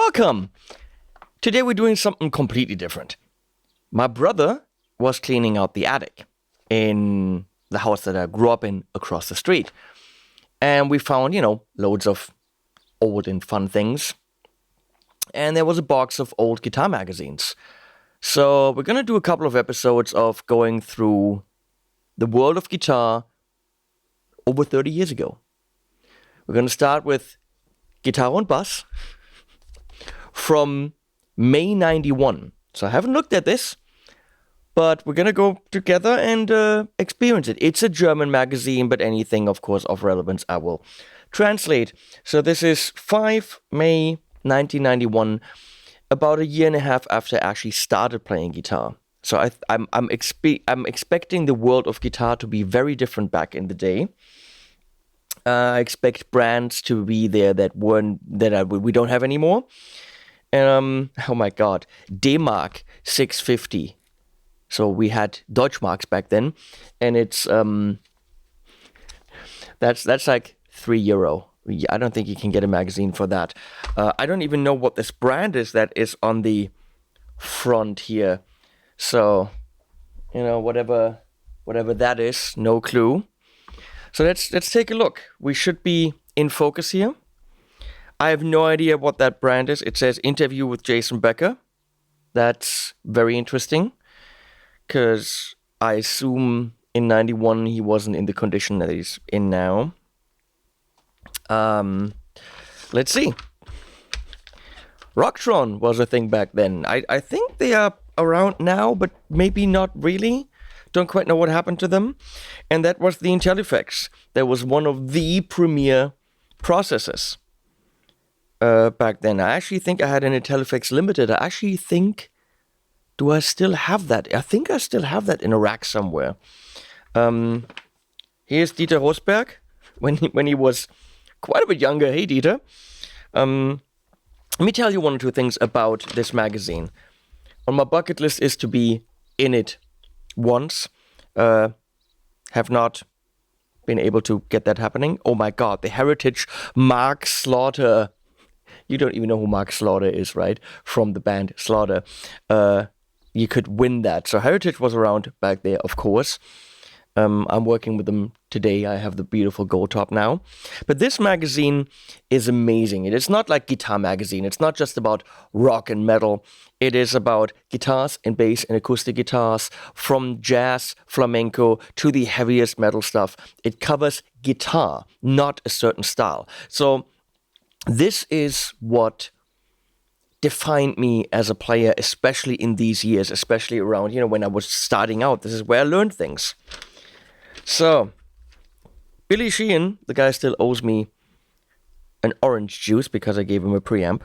Welcome! Today we're doing something completely different. My brother was cleaning out the attic in the house that I grew up in across the street. And we found, loads of old and fun things. And there was a box of old guitar magazines. So we're going to do a couple of episodes of going through the world of guitar over 30 years ago. We're going to start with GITARRE BASS from May 91. So I haven't looked at this, but we're going to go together and experience it. It's a German magazine, but anything, of course, of relevance I will translate. So this is 5 May 1991, about a year and a half after I actually started playing guitar. So I'm expecting the world of guitar to be very different back in the day. I expect brands to be there that we don't have anymore. Oh my God, D-Mark 650. So we had Deutschmarks back then, and it's that's like €3. I don't think you can get a magazine for that. I don't even know what this brand is that is on the front here. So, whatever that is, no clue. So let's take a look. We should be in focus here. I have no idea what that brand is. It says interview with Jason Becker. That's very interesting, because I assume in 91 he wasn't in the condition that he's in now. Let's see. Rocktron was a thing back then. I think they are around now, but maybe not really. Don't quite know what happened to them. And that was the IntelliFX. That was one of the premier processors back then. I actually think I had an IntelliFX Limited. Do I still have that? I think I still have that in a rack somewhere. Here's Dieter Rosberg when he was quite a bit younger. Hey, Dieter. Let me tell you one or two things about this magazine. On my bucket list is to be in it once. Have not been able to get that happening. Oh my God, the Heritage Mark Slaughter. You don't even know who Mark Slaughter is, right? From the band Slaughter. You could win that. So Heritage was around back there, of course. I'm working with them today. I have the beautiful gold top now. But this magazine is amazing. It is not like Guitar Magazine. It's not just about rock and metal. It is about guitars and bass and acoustic guitars, from jazz, flamenco, to the heaviest metal stuff. It covers guitar, not a certain style. So this is what defined me as a player, especially in these years, especially around, when I was starting out. This is where I learned things. So, Billy Sheehan, the guy still owes me an orange juice because I gave him a preamp.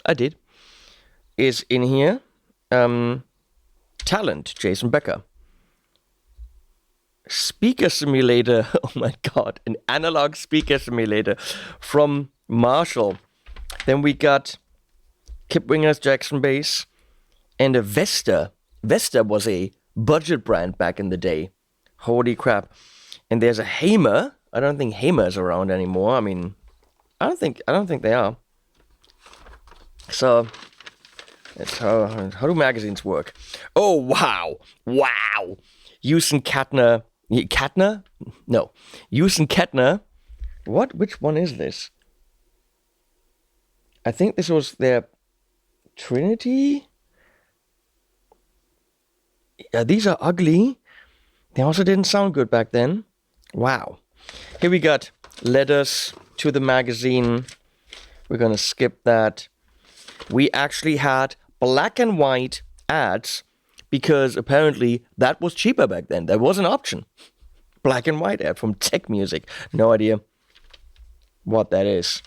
I did. Is in here. Talent, Jason Becker. Speaker simulator. Oh my God. An analog speaker simulator from Marshall. Then we got Kip Winger's Jackson bass and a Vesta. Vesta was a budget brand back in the day. Holy crap. And there's a Hamer. I don't think Hamer's around anymore. I mean, I don't think they are. So that's how do magazines work? Oh wow. Houston Kettner. No. Houston Kettner. What? Which one is this? I think this was their Trinity. Yeah, these are ugly. They also didn't sound good back then. Wow. Here we got letters to the magazine. We're going to skip that. We actually had black and white ads because apparently that was cheaper back then. That was an option. Black and white ad from Tech Music. No idea what that is.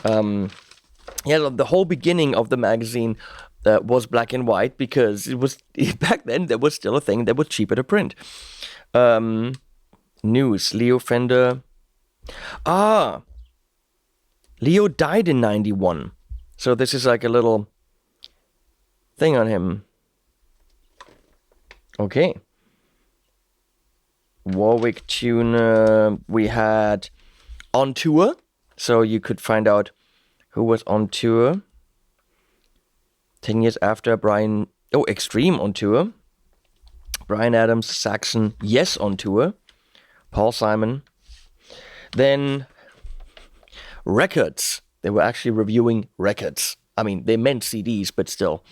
The whole beginning of the magazine was black and white because it was back then there was still a thing that was cheaper to print. News, Leo Fender. Leo died in 91. So this is like a little thing on him. Okay. Warwick tuner. We had On Tour. So you could find out who was on tour. 10 years after Brian... Oh, Extreme on tour. Bryan Adams, Saxon, Yes on tour. Paul Simon. Then records. They were actually reviewing records. I mean, they meant CDs, but still.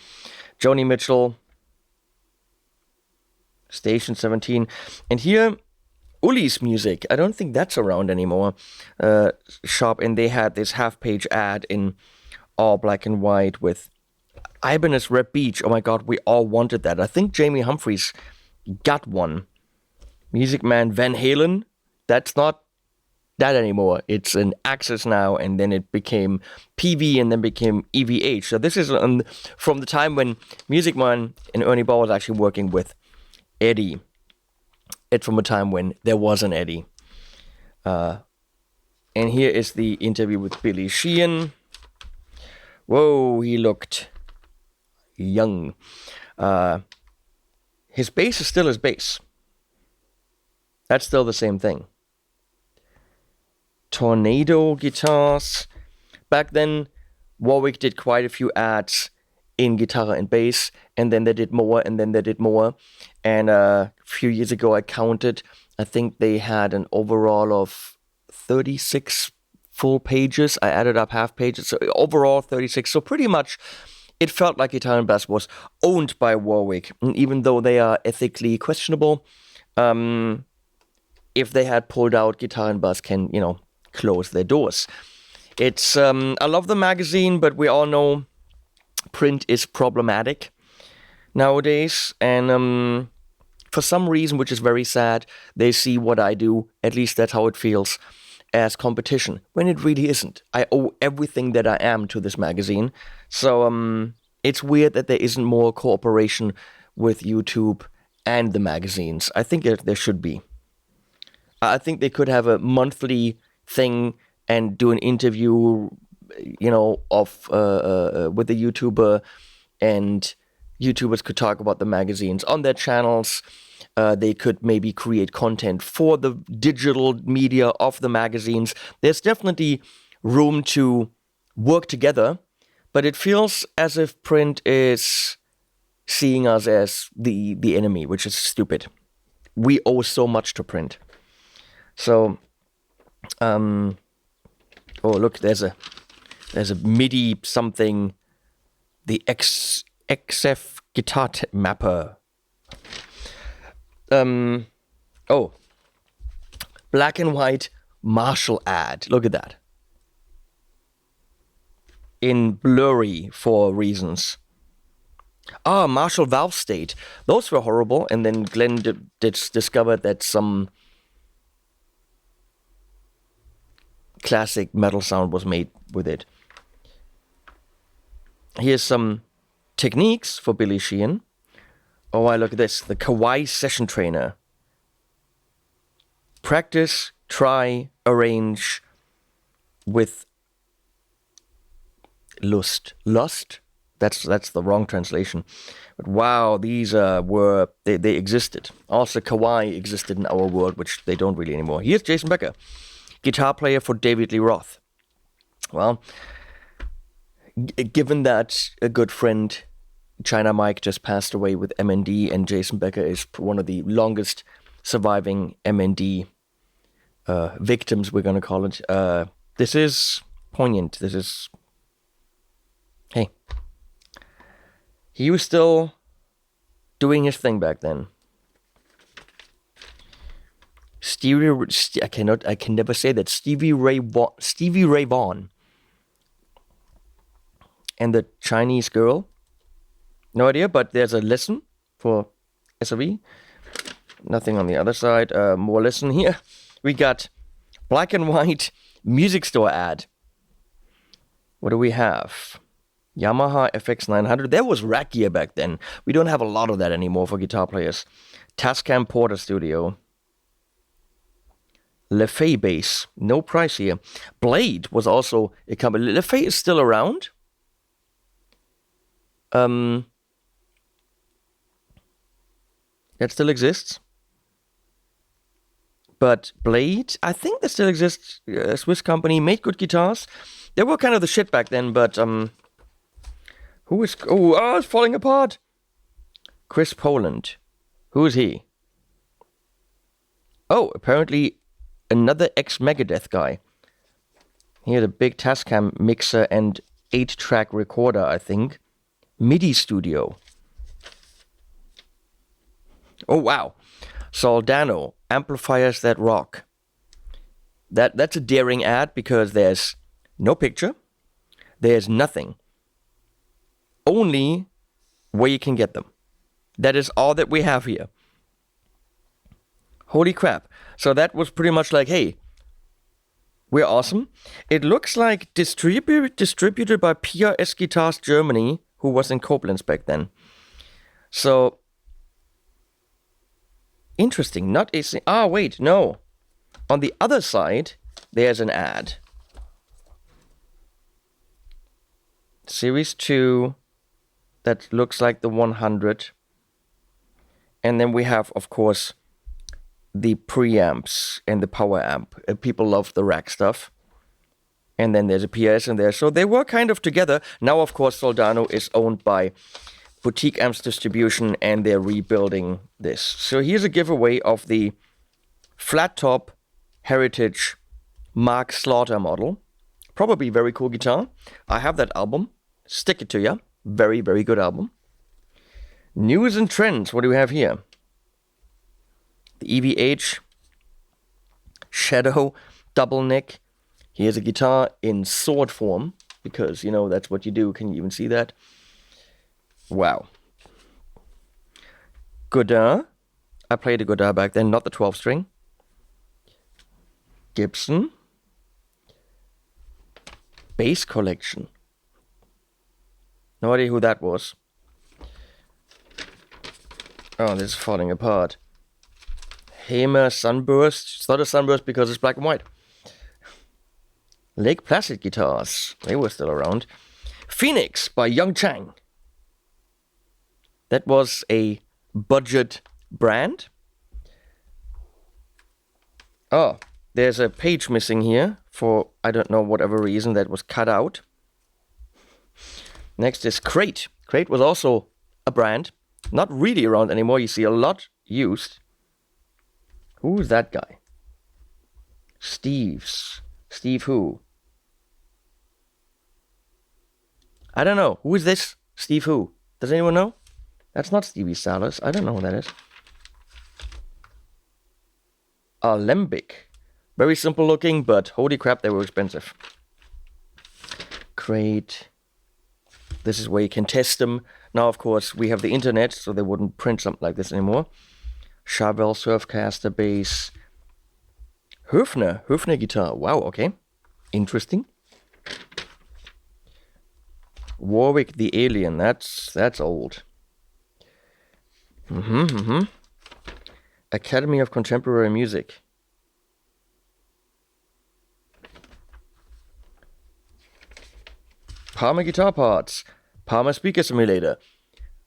Joni Mitchell, Station 17. And here, Uli's music. I don't think that's around anymore. Shop, and they had this half-page ad in all black and white with Ibanez Red Beach. Oh my god, we all wanted that. I think Jamie Humphries got one. Music Man Van Halen. That's not that anymore. It's an Axis now, and then it became PV, and then became EVH. So this is from the time when Music Man and Ernie Ball was actually working with Eddie. It's from a time when there was an Eddie. And here is the interview with Billy Sheehan. Whoa, he looked young. His bass is still his bass. That's still the same thing. Tornado guitars. Back then, Warwick did quite a few ads in guitar and bass, and then they did more, and then they did more. And a few years ago, I counted, I think they had an overall of 36 full pages. I added up half pages, so overall 36. So pretty much, it felt like Guitar and Bass was owned by Warwick. And even though they are ethically questionable, if they had pulled out, Guitar and Bass can, close their doors. It's, I love the magazine, but we all know print is problematic nowadays. And for some reason, which is very sad, they see what I do, at least that's how it feels, as competition, when it really isn't. I owe everything that I am to this magazine. So it's weird that there isn't more cooperation with YouTube and the magazines. I think there should be. I think they could have a monthly thing and do an interview, of with the YouTuber, and YouTubers could talk about the magazines on their channels. They could maybe create content for the digital media of the magazines. There's definitely room to work together, but it feels as if print is seeing us as the enemy, which is stupid. We owe so much to print. So, oh look, there's a MIDI something, the XF guitar mapper. Oh, black and white Marshall ad. Look at that. In blurry for reasons. Marshall Valve State. Those were horrible. And then Glenn discovered that some classic metal sound was made with it. Here's some techniques for Billy Sheehan. Oh, look at this. The Kawaii Session Trainer. Practice, try, arrange with lust. Lust? That's the wrong translation. But wow, these they existed. Also, Kawaii existed in our world, which they don't really anymore. Here's Jason Becker, guitar player for David Lee Roth. Well, given that a good friend, China Mike, just passed away with MND, and Jason Becker is one of the longest surviving MND victims, we're going to call it. This is poignant. This is... Hey. He was still doing his thing back then. I can never say that. Stevie Ray Vaughan. And the Chinese girl. No idea, but there's a lesson for SRV. Nothing on the other side. More lesson here. We got black and white music store ad. What do we have? Yamaha FX900. That was rack gear back then. We don't have a lot of that anymore for guitar players. Tascam Porter Studio. LeFay bass. No price here. Blade was also a company. LeFay is still around. That still exists. But Blade, I think that still exists. A Swiss company, made good guitars. They were kind of the shit back then, but Who is... Oh, it's falling apart. Chris Poland. Who is he? Oh, apparently another ex-Megadeth guy. He had a big Tascam mixer and 8-track recorder, I think. MIDI studio. Oh, wow. Soldano, amplifiers that rock. That's a daring ad because there's no picture. There's nothing. Only where you can get them. That is all that we have here. Holy crap. So that was pretty much like, hey, we're awesome. It looks like distributed by PRS Guitars Germany, who was in Koblenz back then. So, interesting. Not a... wait, no. On the other side, there's an ad. Series 2, that looks like the 100. And then we have, of course, the preamps and the power amp. People love the rack stuff. And then there's a PS in there. So they were kind of together. Now, of course, Soldano is owned by Boutique Amps Distribution, and they're rebuilding this. So here's a giveaway of the flat top Heritage Mark Slaughter model. Probably very cool guitar. I have that album. Stick it to ya. Very, very good album. News and trends. What do we have here? The EVH Shadow double neck. Here's a guitar in sword form, because, you know, that's what you do. Can you even see that? Wow. Godin. I played a Godin back then, not the 12-string. Gibson. Bass collection. No idea who that was. Oh, this is falling apart. Hamer Sunburst. It's not a Sunburst because it's black and white. Lake Placid guitars. They were still around. Phoenix by Young Chang. That was a budget brand. Oh, there's a page missing here for, I don't know, whatever reason that was cut out. Next is Crate. Crate was also a brand. Not really around anymore. You see a lot used. Who's that guy? Steve's. Steve who? I don't know. Who is this? Steve who? Does anyone know? That's not Stevie Salas. I don't know who that is. Alembic. Very simple looking, but holy crap, they were expensive. Crate. This is where you can test them. Now, of course, we have the internet, so they wouldn't print something like this anymore. Charvel Surfcaster bass. Höfner guitar. Wow, okay. Interesting. Warwick the Alien. That's old. Academy of Contemporary Music. Palmer Guitar Parts. Palmer Speaker Simulator.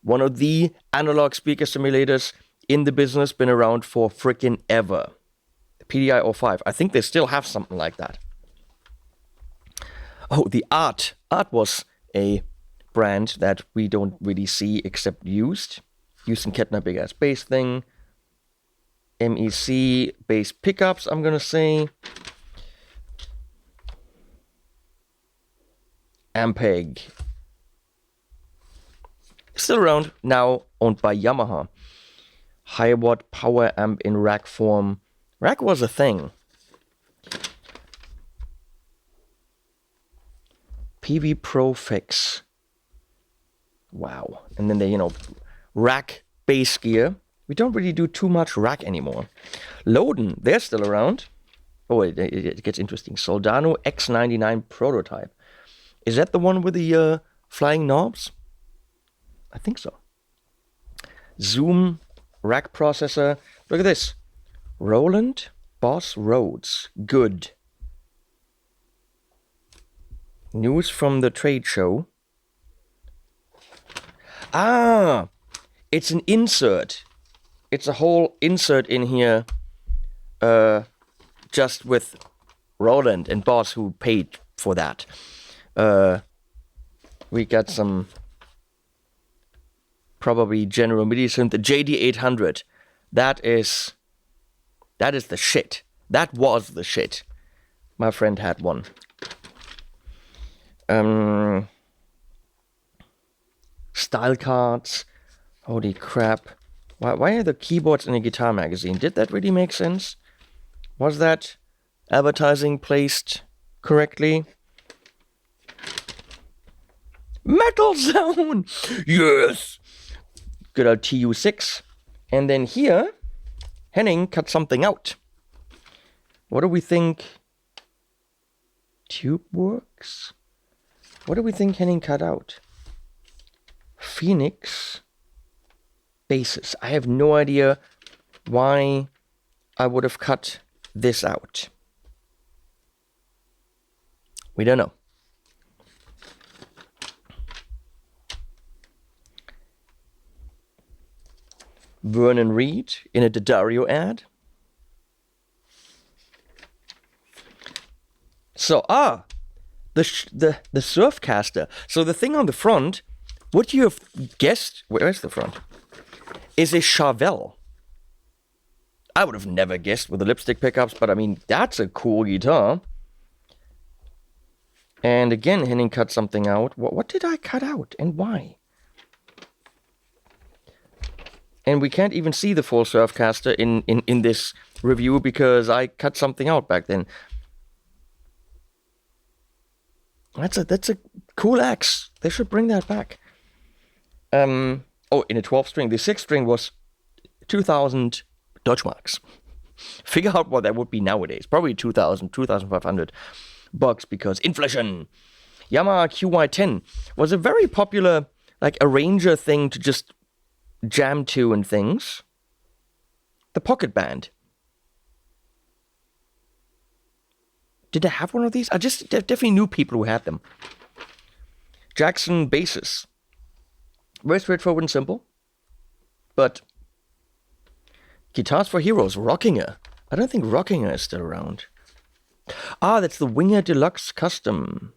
One of the analog speaker simulators in the business, been around for frickin' ever. The PDI 05. I think they still have something like that. Oh, the Art. Art was a brand that we don't really see except used. Houston Kettner big ass bass thing. MEC bass pickups, I'm gonna say. Ampeg. Still around, now owned by Yamaha. High watt power amp in rack form. Rack was a thing. PV Pro Fix. Wow. And then they, rack bass gear. We don't really do too much rack anymore. Loden, they're still around. Oh, it gets interesting. Soldano X99 prototype. Is that the one with the flying knobs? I think so. Zoom rack processor. Look at this. Roland Boss Rhodes. Good. News from the trade show. Ah, it's an insert. It's a whole insert in here, just with Roland and Boss who paid for that. We got some probably General MIDI synth, the JD800. That is the shit. That was the shit. My friend had one. Style cards. Holy crap. Why are the keyboards in a guitar magazine? Did that really make sense? Was that advertising placed correctly? Metal Zone! Yes! Good old TU6. And then here, Henning cut something out. What do we think? Tube works? What do we think Henning cut out? Phoenix basses. I have no idea why I would have cut this out. We don't know. Vernon Reid in a Daddario ad. So, the Surfcaster. So the thing on the front, would you have guessed, where's the front, is a Charvel. I would have never guessed with the lipstick pickups, but I mean, that's a cool guitar. And again, Henning cut something out. What did I cut out and why? And we can't even see the full Surfcaster in this review because I cut something out back then. That's a cool axe. They should bring that back. In a 12 string. The 6 string was 2,000 Deutschmarks. Figure out what that would be nowadays. Probably 2,000, 2,500 bucks because inflation. Yamaha QY10 was a very popular, like, arranger thing to just jam to and things. The Pocket Band. Did I have one of these? I definitely knew people who had them. Jackson basses. Very straightforward and simple. But Guitars for Heroes, Rockinger. I don't think Rockinger is still around. That's the Winger Deluxe Custom.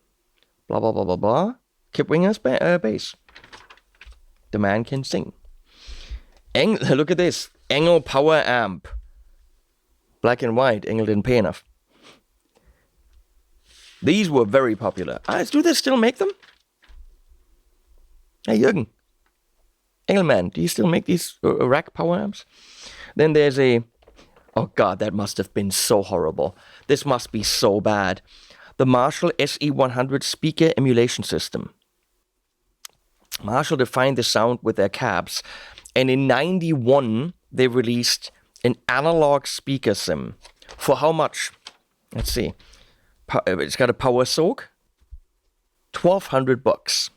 Blah, blah, blah, blah, blah. Kip Winger's bass. The man can sing. Look at this. Engel Power Amp. Black and white. Engel didn't pay enough. These were very popular. Do they still make them? Hey, Jürgen. Engelman, do you still make these rack power amps? Then there's a... Oh god, that must have been so horrible. This must be so bad. The Marshall SE100 speaker emulation system. Marshall defined the sound with their cabs. And in '91, they released an analog speaker sim. For how much? Let's see. It's got a power soak. 1,200 bucks.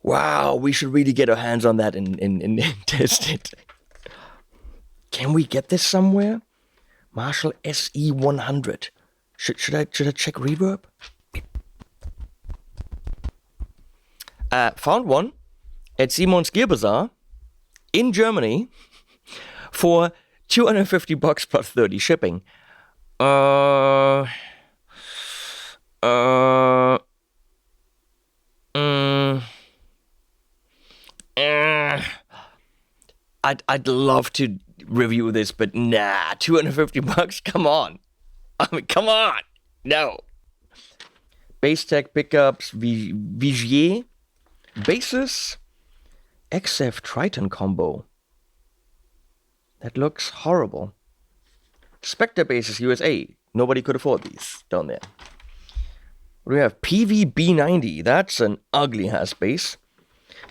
Wow, we should really get our hands on that and test it. Can we get this somewhere? Marshall SE100. Should I check reverb? Found one at Simon's Gear Bazaar in Germany for 250 bucks plus 30 shipping. I'd love to review this, but nah, 250 bucks, come on. I mean, come on. No. Bass tech pickups, Vigier, basses, XF Triton combo. That looks horrible. Spectre basses USA. Nobody could afford these down there. We have PVB90. That's an ugly ass bass.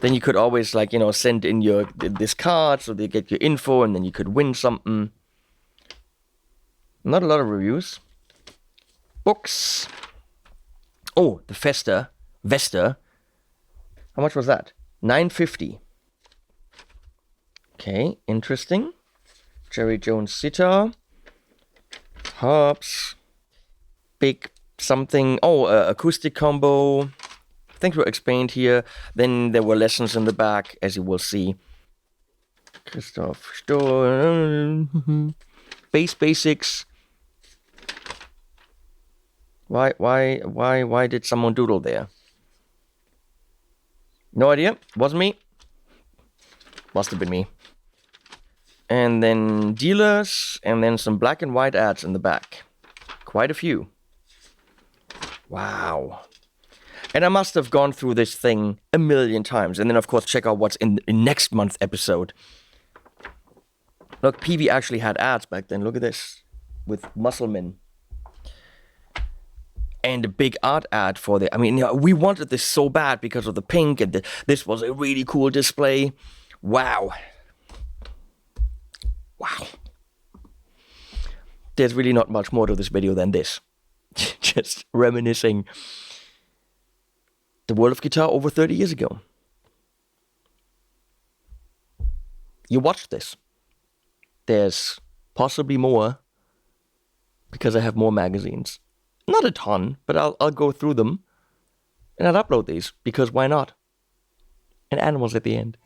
Then you could always, like, send in this card so they get your info and then you could win something. Not a lot of reviews. Books. Oh, the Vesta. How much was that? $9.50. Okay, interesting. Jerry Jones sitar. Harps. Big something. Acoustic combo. Things were explained here. Then there were lessons in the back, as you will see. Christoph Stoll. Bass basics. Why did someone doodle there? No idea. Wasn't me. Must have been me. And then dealers, and then some black and white ads in the back. Quite a few. Wow. And I must have gone through this thing a million times. And then, of course, check out what's in next month's episode. Look, PV actually had ads back then. Look at this. With Musclemen. And a big art ad for the... I mean, we wanted this so bad because of the pink. And this was a really cool display. Wow. Wow. There's really not much more to this video than this. Just reminiscing the world of guitar over 30 years ago. You watched this. There's possibly more because I have more magazines. Not a ton, but I'll go through them and I'll upload these because why not? And animals at the end.